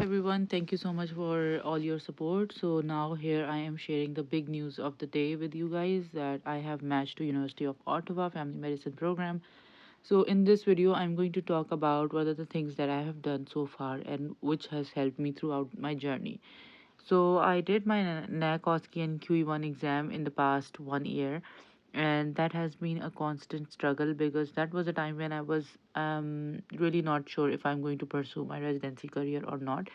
everyone. Thank you so much for all your support. So now here I am sharing the big news of the day with you guys that I have matched to University of Ottawa Family Medicine program. So in this video I'm going to talk about what are the things that I have done so far and which has helped me throughout my journey. So I did my NAC and QE1 exam in the past 1 year, and that has been a constant struggle because that was a time when I was really not sure if I'm going to pursue my residency career or not.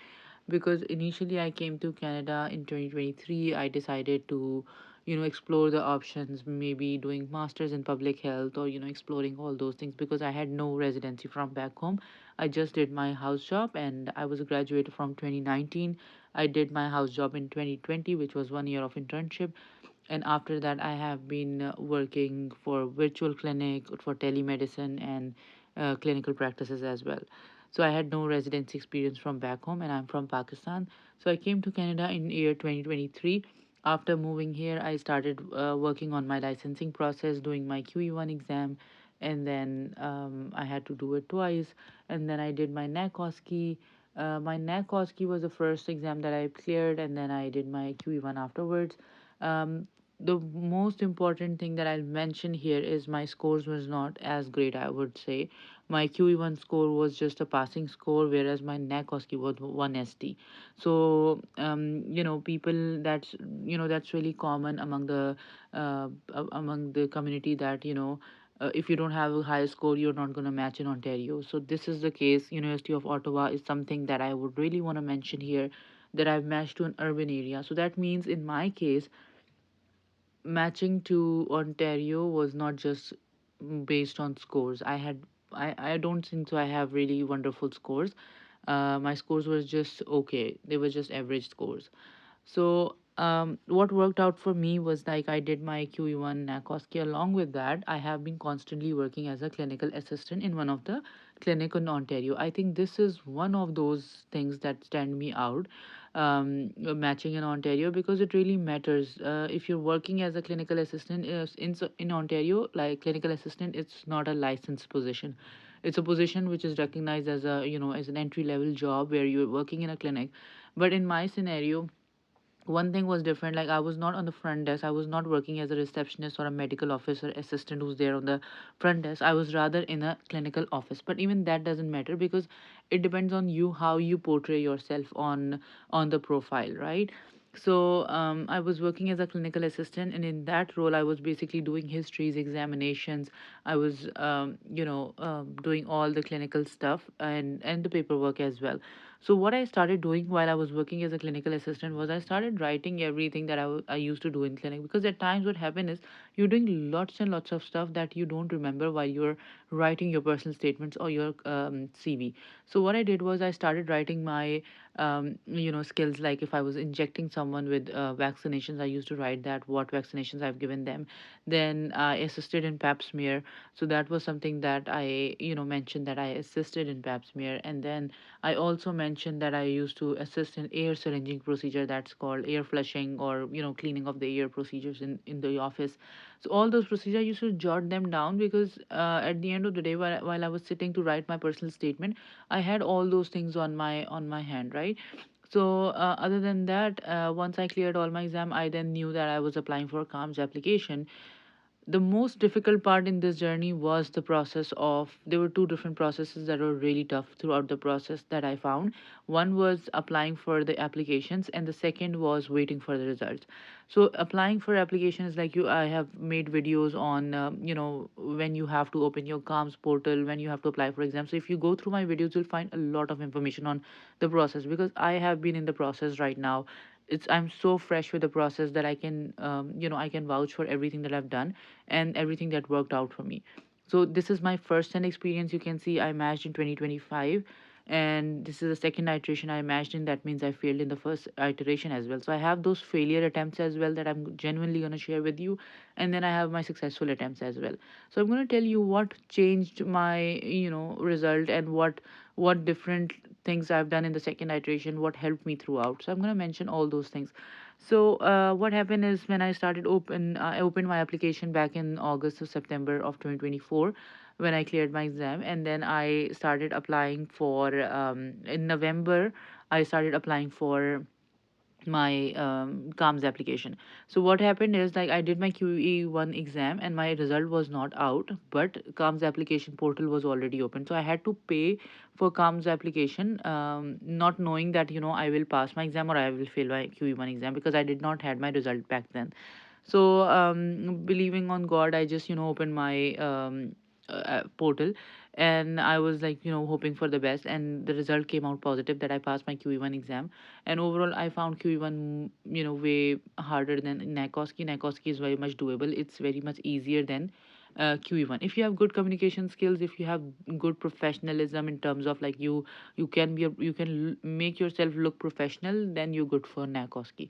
Because initially I came to Canada in 2023, I decided to explore the options, maybe doing masters in public health or exploring all those things because I had no residency from back home. I just did my house job and I was a graduate from 2019. I did my house job in 2020, which was 1 year of internship, and after that I have been working for virtual clinic, for telemedicine, and clinical practices as well. So I had no residency experience from back home, and I'm from Pakistan. So I came to Canada in year 2023. After moving here, I started working on my licensing process, doing my QE1 exam, and then I had to do it twice, and then I did my NACOSCI. My NACOSCI was the first exam that I cleared, and then I did my QE1 afterwards. um, the most important thing that I'll mention here is my scores was not as great, I would say. My QE1 score was just a passing score, whereas my NACOSCI was 1 ST. So, people that's really common among the community that, if you don't have a high score, you're not going to match in Ontario. So this is the case. University of Ottawa is something that I would really want to mention here, that I've matched to an urban area. So that means in my case, matching to Ontario was not just based on scores. I don't think so I have really wonderful scores. My scores were just okay. They were just average scores. So what worked out for me was like I did my QE1 NACOSCI. Along with that, I have been constantly working as a clinical assistant in one of the clinic in Ontario. I think this is one of those things that stand me out, matching in Ontario, because it really matters. If you're working as a clinical assistant in Ontario, like clinical assistant, it's not a licensed position. It's a position which is recognized as a as an entry level job where you're working in a clinic. But in my scenario, one thing was different. Like, I was not on the front desk, I was not working as a receptionist or a medical officer assistant who's there on the front desk. I was rather in a clinical office, but even that doesn't matter because it depends on you how you portray yourself on the profile, right? So I was working as a clinical assistant, and in that role I was basically doing histories, examinations. I was doing all the clinical stuff and the paperwork as well. So what I started doing while I was working as a clinical assistant was I started writing everything that I used to do in clinic, because at times what happened is you're doing lots and lots of stuff that you don't remember while you're writing your personal statements or your CV. So what I did was I started writing my skills, like if I was injecting someone with vaccinations, I used to write that what vaccinations I've given them. Then I assisted in pap smear. So that was something that I mentioned, that I assisted in pap smear. And then I also mentioned that I used to assist in air syringing procedure, that's called air flushing, or cleaning of the air procedures in the office. So all those procedures I used to jot them down, because at the end of the day, while I was sitting to write my personal statement, I had all those things on my hand, right? So other than that, once I cleared all my exam, I then knew that I was applying for a CARMS application. The most difficult part in this journey was the process of, there were two different processes that were really tough throughout the process that I found. One was applying for the applications, and the second was waiting for the results. So applying for application is like, I have made videos on when you have to open your CARMS portal, when you have to apply for exams. So if you go through my videos, you'll find a lot of information on the process, because I have been in the process right now. I'm so fresh with the process that I can vouch for everything that I've done and everything that worked out for me. So this is my first hand experience. You can see I matched in 2025, and this is the second iteration I matched in. That means I failed in the first iteration as well. So I have those failure attempts as well that I'm genuinely going to share with you, and then I have my successful attempts as well. So I'm going to tell you what changed my result, and what different things I've done in the second iteration, what helped me throughout. So I'm going to mention all those things. So what happened is, when I opened my application back in August or September of 2024. when I cleared my exam, and then I started applying for in November. I started applying for my CaRMS application. So what happened is, like, I did my QE1 exam and my result was not out, but CaRMS application portal was already open. So I had to pay for CaRMS application, not knowing that I will pass my exam or I will fail my QE1 exam, because I did not had my result back then. So believing on God, I just opened my portal, and I was like hoping for the best, and the result came out positive that I passed my QE1 exam. And overall, I found QE1 way harder than NACOSKI. NACOSKI is very much doable. It's very much easier than QE1. If you have good communication skills, if you have good professionalism in terms of, like, you can make yourself look professional, then you're good for NACOSKI.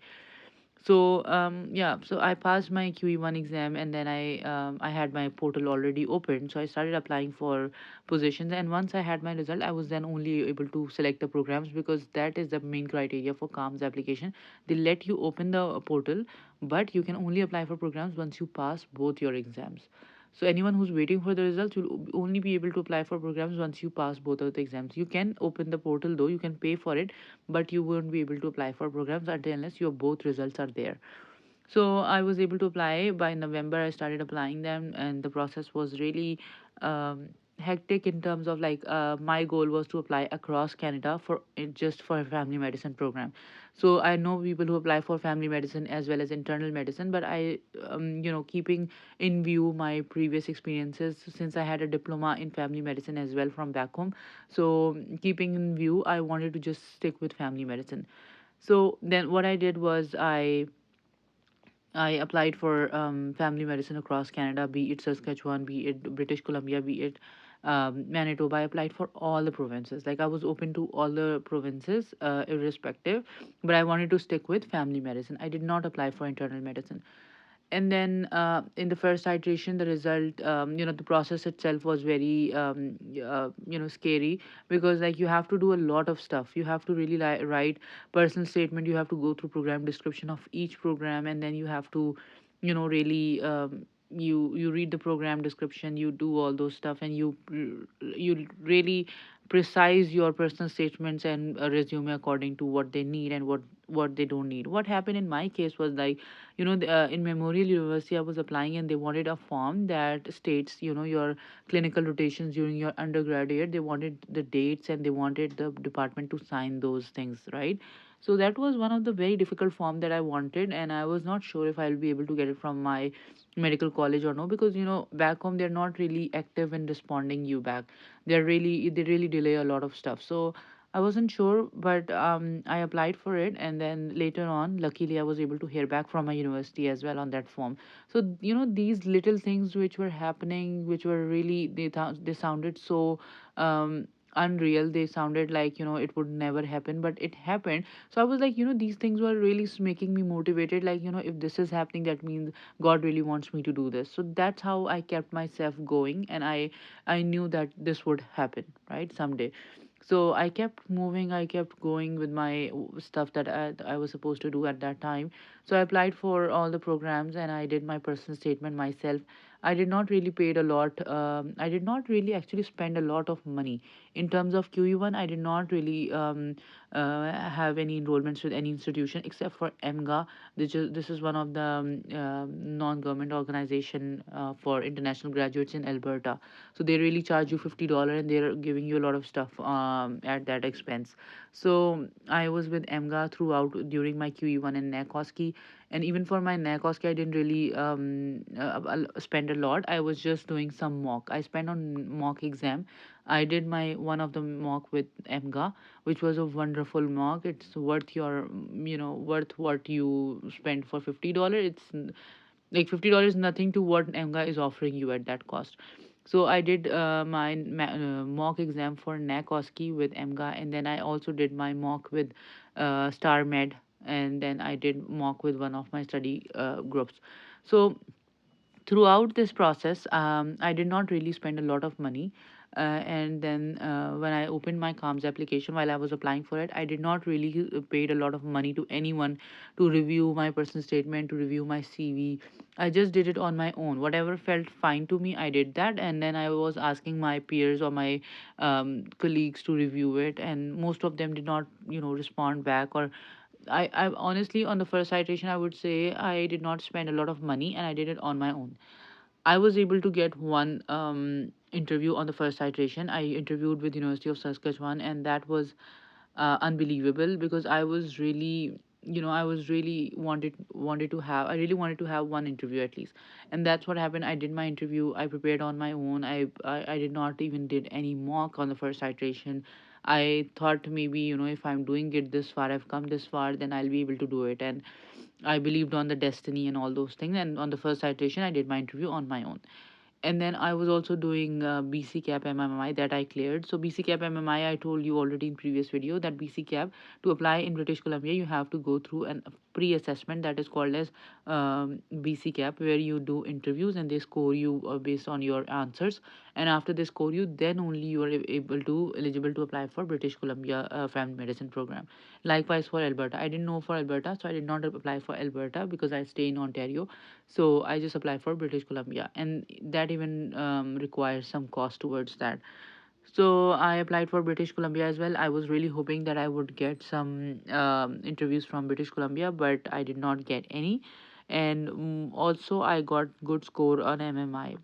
So yeah, so I passed my QE1 exam, and then I had my portal already open, so I started applying for positions. And once I had my result, I was then only able to select the programs, because that is the main criteria for CaRMS application. They let you open the portal, but you can only apply for programs once you pass both your exams. So anyone who's waiting for the results will only be able to apply for programs once you pass both of the exams. You can open the portal, though you can pay for it, but you won't be able to apply for programs until unless your both results are there. So I was able to apply by November. I started applying them, and the process was really um, hectic in terms of, like, my goal was to apply across Canada for just for a family medicine program. So I know people who apply for family medicine as well as internal medicine, but I, keeping in view my previous experiences, since I had a diploma in family medicine as well from back home. So keeping in view, I wanted to just stick with family medicine. So then what I did was I applied for family medicine across Canada, be it Saskatchewan, be it British Columbia, be it Manitoba. I applied for all the provinces. Like, I was open to all the provinces, irrespective, but I wanted to stick with family medicine. I did not apply for internal medicine. And then in the first iteration, the result, the process itself was very scary, because, like, you have to do a lot of stuff. You have to really write personal statement. You have to go through program description of each program, and then you have to really you read the program description, you do all those stuff, and you really precise your personal statements and a resume according to what they need and what they don't need. What happened in my case was, like, in Memorial University, I was applying, and they wanted a form that states, your clinical rotations during your undergraduate. They wanted the dates, and they wanted the department to sign those things, right? So that was one of the very difficult form that I wanted, and I was not sure if I'll be able to get it from my medical college or no, because back home they're not really active in responding you back. They really delay a lot of stuff. So I wasn't sure, but I applied for it, and then later on, luckily, I was able to hear back from my university as well on that form. So these little things which were happening, which were really they sounded so unreal. They sounded like it would never happen, but it happened. So I was like, these things were really making me motivated. Like, if this is happening, that means God really wants me to do this. So that's how I kept myself going, and I knew that this would happen, right, someday. So I kept moving, I kept going with my stuff that I was supposed to do at that time. So I applied for all the programs, and I did my personal statement myself. I did not really paid a lot. I did not really actually spend a lot of money in terms of QE1. I did not really have any enrollments with any institution except for EMGA. This is one of the non-government organization for international graduates in Alberta. So they really charge you $50, and they're giving you a lot of stuff at that expense. So I was with EMGA throughout during my QE1 and NACOSKI. And even for my NACOSKI, I didn't really spend a lot. I was just doing some mock. I spent on mock exam. I did my one of the mock with EMGA, which was a wonderful mock. It's worth worth what you spend for $50. It's like $50 nothing to what EMGA is offering you at that cost. So I did my mock exam for NACOSKI with EMGA, and then I also did my mock with StarMed, and then I did mock with one of my study groups. So throughout this process, I did not really spend a lot of money. And then when I opened my CaRMS application while I was applying for it, I did not really paid a lot of money to anyone to review my personal statement, to review my CV. I just did it on my own. Whatever felt fine to me, I did that, and then I was asking my peers or my colleagues to review it, and most of them did not, respond back. Or I honestly, on the first citation, I would say I did not spend a lot of money, and I did it on my own. I was able to get one interview on the first iteration. I interviewed with University of Saskatchewan, and that was unbelievable because I was really, I was really wanted to have. I really wanted to have one interview at least, and that's what happened. I did my interview. I prepared on my own. I did not even did any mock on the first iteration. I thought maybe, if I'm doing it this far, I've come this far, then I'll be able to do it. And I believed on the destiny and all those things. And on the first citation, I did my interview on my own. And then I was also doing BC Cap MMI that I cleared. So BC Cap MMI, I told you already in previous video that BC Cap, to apply in British Columbia, you have to go through a pre-assessment that is called as BC Cap, where you do interviews and they score you based on your answers. And after they score you, then only you are able to eligible to apply for British Columbia family medicine program. Likewise for Alberta, I didn't know for Alberta, so I did not apply for Alberta because I stay in Ontario. So I just applied for British Columbia, and that even requires some cost towards that. So I applied for British Columbia as well. I was really hoping that I would get some interviews from British Columbia, but I did not get any. And also I got good score on MMI.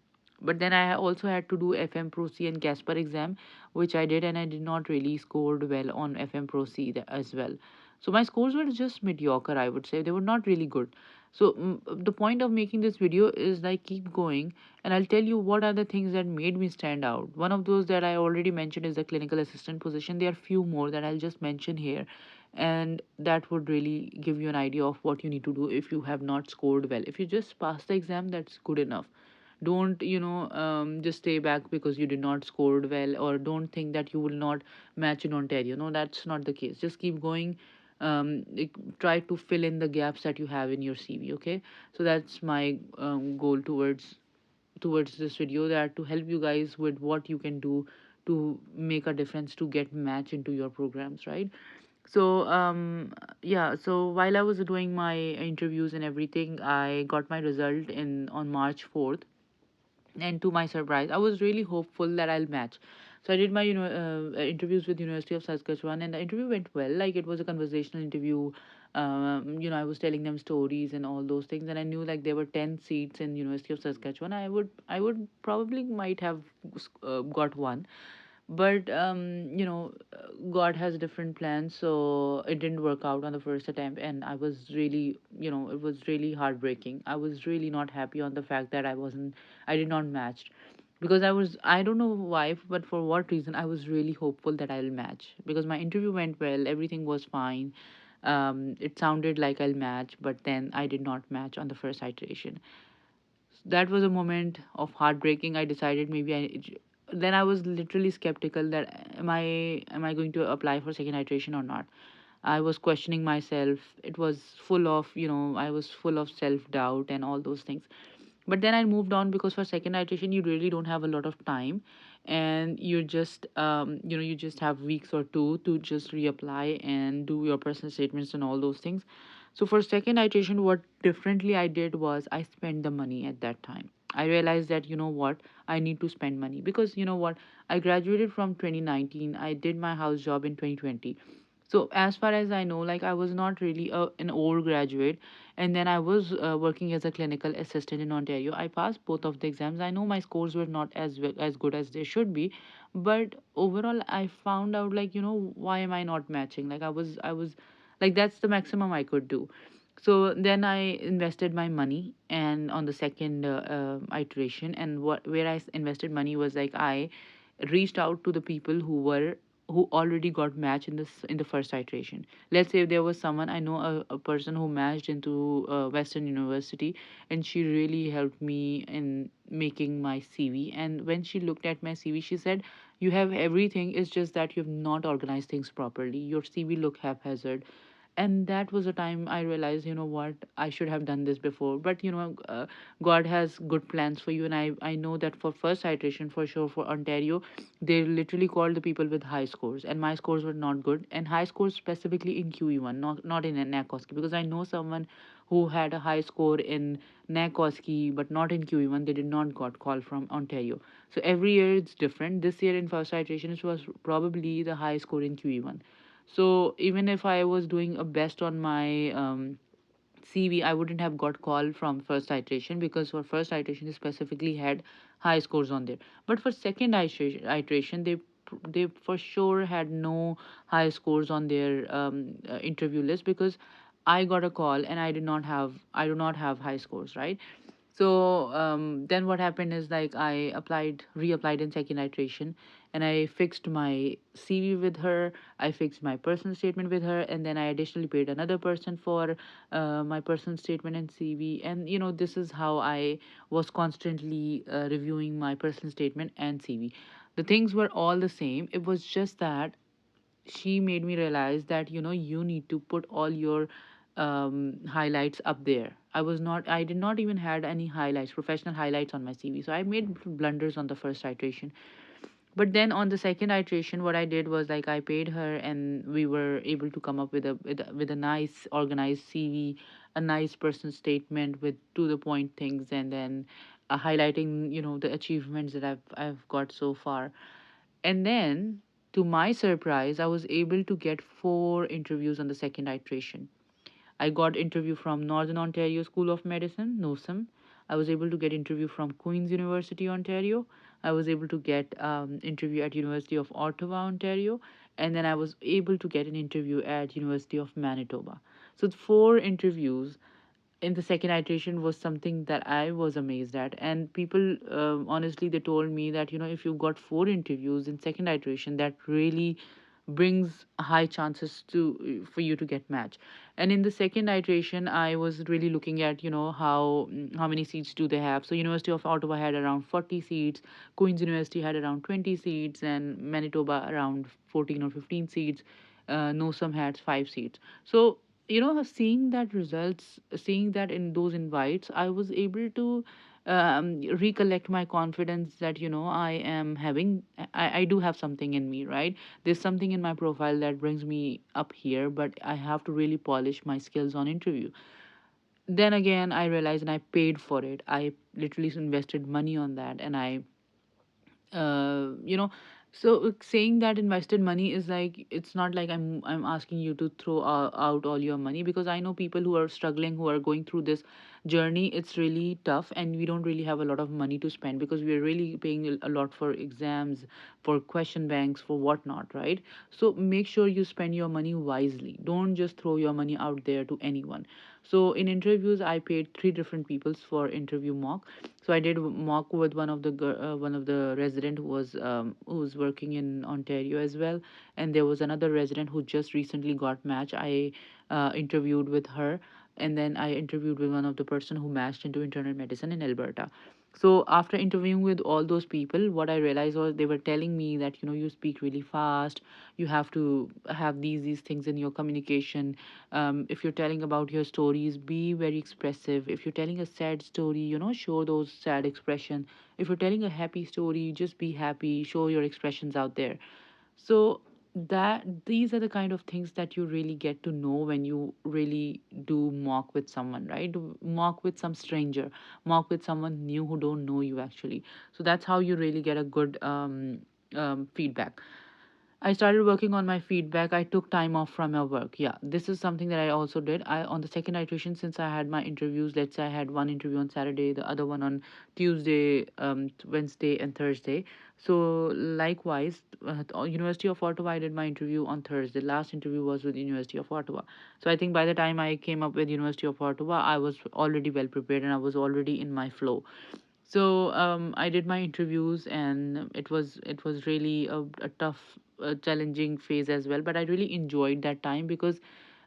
But then I also had to do FM Pro C and Casper exam, which I did, and I did not really scored well on FM Pro C as well. So my scores were just mediocre, I would say. They were not really good. So the point of making this video is like keep going, and I'll tell you what are the things that made me stand out. One of those that I already mentioned is the clinical assistant position. There are few more that I'll just mention here, and that would really give you an idea of what you need to do if you have not scored well. If you just pass the exam, that's good enough. Don't just stay back because you did not scored well, or don't think that you will not match in Ontario. No, that's not the case. Just keep going. Try to fill in the gaps that you have in your CV. Okay, so that's my goal towards this video, that to help you guys with what you can do to make a difference to get match into your programs, right? So yeah, so while I was doing my interviews and everything, I got my result in on March 4th, and to my surprise, I was really hopeful that I'll match. So I did my interviews with University of Saskatchewan, and the interview went well. Like, it was a conversational interview. I was telling them stories and all those things, and I knew like there were 10 seats in University of Saskatchewan. I would probably might have got one, but God has different plans, so it didn't work out on the first attempt, and I was really, it was really heartbreaking. I was really not happy on the fact that I did not match, because I don't know why, but for what reason I was really hopeful that I'll match, because my interview went well, everything was fine. It sounded like I'll match, but then I did not match on the first iteration. That was a moment of heartbreaking. I decided maybe then I was literally skeptical that am I going to apply for second iteration or not. I was questioning myself. It was full of, I was full of self doubt and all those things. But then I moved on, because for second iteration you really don't have a lot of time, and you just you just have weeks or two to just reapply and do your personal statements and all those things. So for second iteration, what differently I did was I spent the money at that time. I realized that, what, I need to spend money, because what, I graduated from 2019. I did my house job in 2020. So as far as I know, like, I was not really an old graduate, and then I was working as a clinical assistant in Ontario. I passed both of the exams. I know my scores were not as good as they should be, but overall I found out, like, why am I not matching? Like, I was like, that's the maximum I could do. So then I invested my money, and on the second iteration, and what where invested money was, like, I reached out to the people who already got matched in the first iteration. Let's say if there was someone I know, a person who matched into Western University, and she really helped me in making my CV. And when she looked at my CV, she said, "You have everything. It's just that you've not organized things properly. Your CV look haphazard." And that was a time I realized, what, I should have done this before. But God has good plans for you, and I know that for first iteration, for sure, for Ontario, they literally called the people with high scores, and my scores were not good, and high scores specifically in QE1, not in NACOSKI, because I know someone who had a high score in NACOSKI but not in QE1. They did not got call from Ontario. So every year it's different. This year in first iteration it was probably the high score in QE1. So even if I was doing a best on my CV, I wouldn't have got call from first iteration, because for first iteration they specifically had high scores on there. But for second iteration, they for sure had no high scores on their interview list, because I got a call and I do not have high scores, right? So then what happened is, like, I reapplied in second iteration, and I fixed my CV with her. I fixed my personal statement with her, and then I additionally paid another person for my personal statement and CV. And this is how I was constantly reviewing my personal statement and CV. The things were all the same. It was just that she made me realize that you need to put all your highlights up there. I did not even had any highlights, professional highlights on my CV, so I made blunders on the first iteration. But then on the second iteration, what I did was, like, I paid her, and we were able to come up with a nice organized CV, a nice personal statement with to the point things, and then highlighting the achievements that I've got so far. And then, to my surprise, I was able to get four interviews on the second iteration. I got interview from Northern Ontario School of Medicine, NOSM. I was able to get interview from Queen's University, Ontario. I was able to get interview at University of Ottawa, Ontario, and then I was able to get an interview at University of Manitoba. So four interviews in the second iteration was something that I was amazed at. And people, honestly, they told me that if you got four interviews in second iteration, that really brings high chances to for you to get match. And in the second iteration, I was really looking at how many seats do they have. So University of Ottawa had around 40 seats, Queen's University had around 20 seats, and Manitoba around 14 or 15 seats. NOSAM had 5 seats. So seeing that results, seeing that in those invites, I was able to recollect my confidence that I do have something in me, right? There's something in my profile that brings me up here, but I have to really polish my skills on interview. Then again, I realized, and I paid for it. I literally invested money on that, and I uh, you know saying that invested money is like, it's not like I'm asking you to throw out all your money, because I know people who are struggling, who are going through this journey. It's really tough, and we don't really have a lot of money to spend, because we are really paying a lot for exams, for question banks, for whatnot, right? So make sure you spend your money wisely. Don't just throw your money out there to anyone. So in interviews, I paid three different peoples for interview mock. So I did mock with one of the resident who was working in Ontario as well, and there was another resident who just recently got match. I interviewed with her, and then I interviewed with one of the person who matched into internal medicine in Alberta. So after interviewing with all those people, what I realized was, they were telling me that you speak really fast. You have to have these things in your communication. If you're telling about your stories, be very expressive. If you're telling a sad story, show those sad expression. If you're telling a happy story, just be happy, show your expressions out there. So that these are the kind of things that you really get to know when you really do mock with someone, right? Mock with some stranger, mock with someone new who don't know you actually. So that's how you really get a good feedback. I started working on my feedback. I took time off from my work. Yeah, this is something that I also did. I On the second iteration, since I had my interviews, let's say I had one interview on Saturday, the other one on Tuesday, Wednesday, and Thursday. So likewise, University of Ottawa, I did my interview on Thursday. Last interview was with University of Ottawa. So I think by the time I came up with University of Ottawa, I was already well prepared, and I was already in my flow. So I did my interviews, and it was really a tough, challenging phase as well. But I really enjoyed that time, because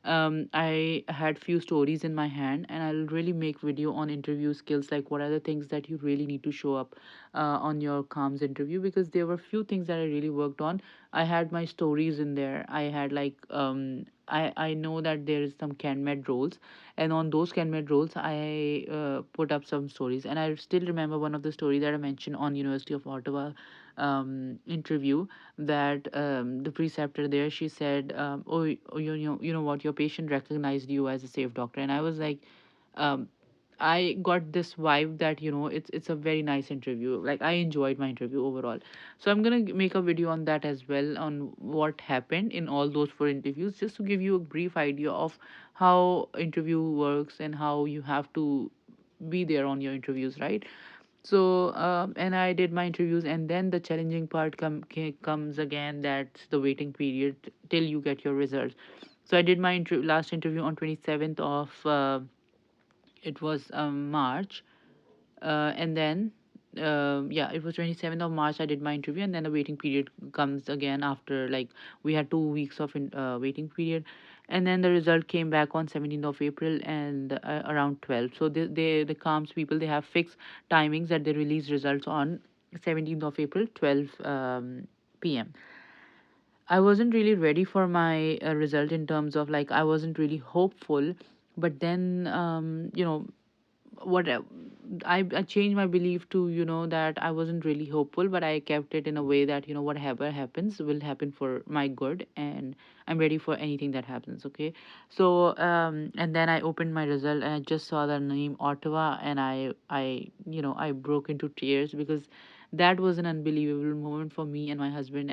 I had few stories in my hand, and I'll really make video on interview skills, like what are the things that you really need to show up on your CaRMS interview, because there were few things that I really worked on. I had my stories in there. I had like I know that there is some CanMed roles, and on those CanMed roles, I put up some stories, and I still remember one of the story that I mentioned on University of Ottawa interview, that the preceptor there, she said, oh, you know what, your patient recognized you as a safe doctor, and I was like, um, I got this vibe that it's a very nice interview. Like, I enjoyed my interview overall. So I'm gonna make a video on that as well, on what happened in all those four interviews, just to give you a brief idea of how interview works and how you have to be there on your interviews, right? So and I did my interviews, and then the challenging part comes again. That's the waiting period till you get your results. So I did my last interview on 27th of it was March, and then yeah, it was 27th of March I did my interview, and then the waiting period comes again after, like, we had 2 weeks of waiting period, and then the result came back on 17th of April, and around 12. So the CARMS people, they have fixed timings that they release results on 17th of April, 12 p.m. I wasn't really ready for my result, in terms of, like, I wasn't really hopeful. But then what I changed my belief to, that I wasn't really hopeful, but I kept it in a way that, whatever happens will happen for my good, and I'm ready for anything that happens. Okay. So and then I opened my result, and I just saw the name Ottawa, and I broke into tears, because that was an unbelievable moment for me and my husband.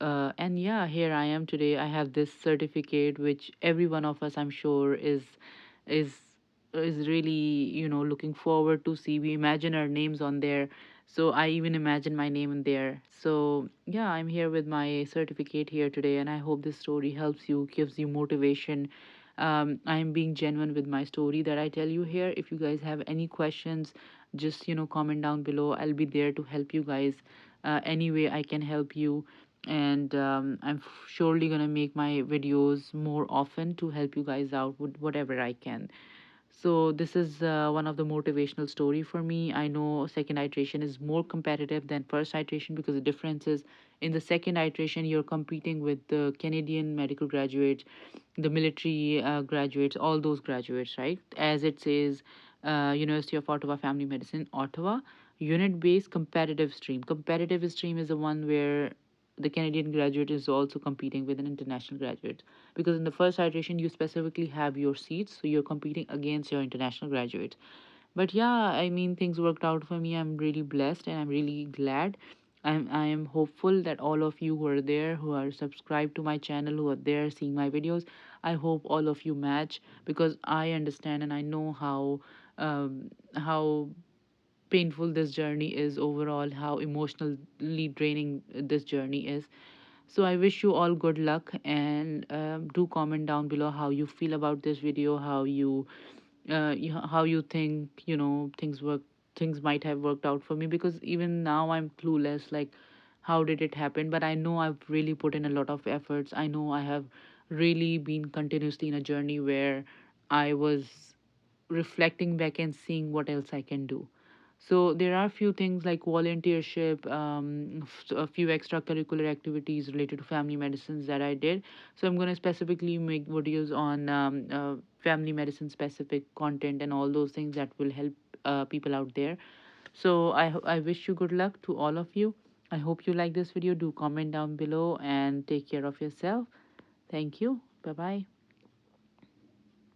And yeah, here I am today. I have this certificate, which every one of us, I'm sure, is is really, looking forward to see. We imagine our names on there. So I even imagine my name in there. So yeah, I'm here with my certificate here today, and I hope this story helps you, gives you motivation. I'm being genuine with my story that I tell you here. If you guys have any questions, just comment down below. I'll be there to help you guys any way I can help you. And I'm surely gonna make my videos more often to help you guys out with whatever I can. So this is one of the motivational story for me. I know second iteration is more competitive than first iteration, because the difference is, in the second iteration you're competing with the Canadian medical graduates, the military graduates, all those graduates, right? As it says, University of Ottawa Family Medicine, Ottawa, unit-based competitive stream. Competitive stream is the one where the Canadian graduate is also competing with an international graduate, because in the first iteration you specifically have your seats, so you're competing against your international graduates. But yeah, I mean, things worked out for me. I'm really blessed, and I'm really glad. I am hopeful that all of you who are there, who are subscribed to my channel, who are there seeing my videos, I hope all of you match, because I understand and I know how painful this journey is overall, how emotionally draining this journey is. So I wish you all good luck, and do comment down below how you feel about this video, how you think, things might have worked out for me, because even now I'm clueless, like, how did it happen? But I know I've really put in a lot of efforts. I know I have really been continuously in a journey where I was reflecting back and seeing what else I can do. So there are a few things like volunteership, a few extracurricular activities related to family medicines that I did. So I'm going to specifically make videos on family medicine specific content and all those things that will help people out there. So I wish you good luck to all of you. I hope you like this video. Do comment down below and take care of yourself. Thank you. Bye bye.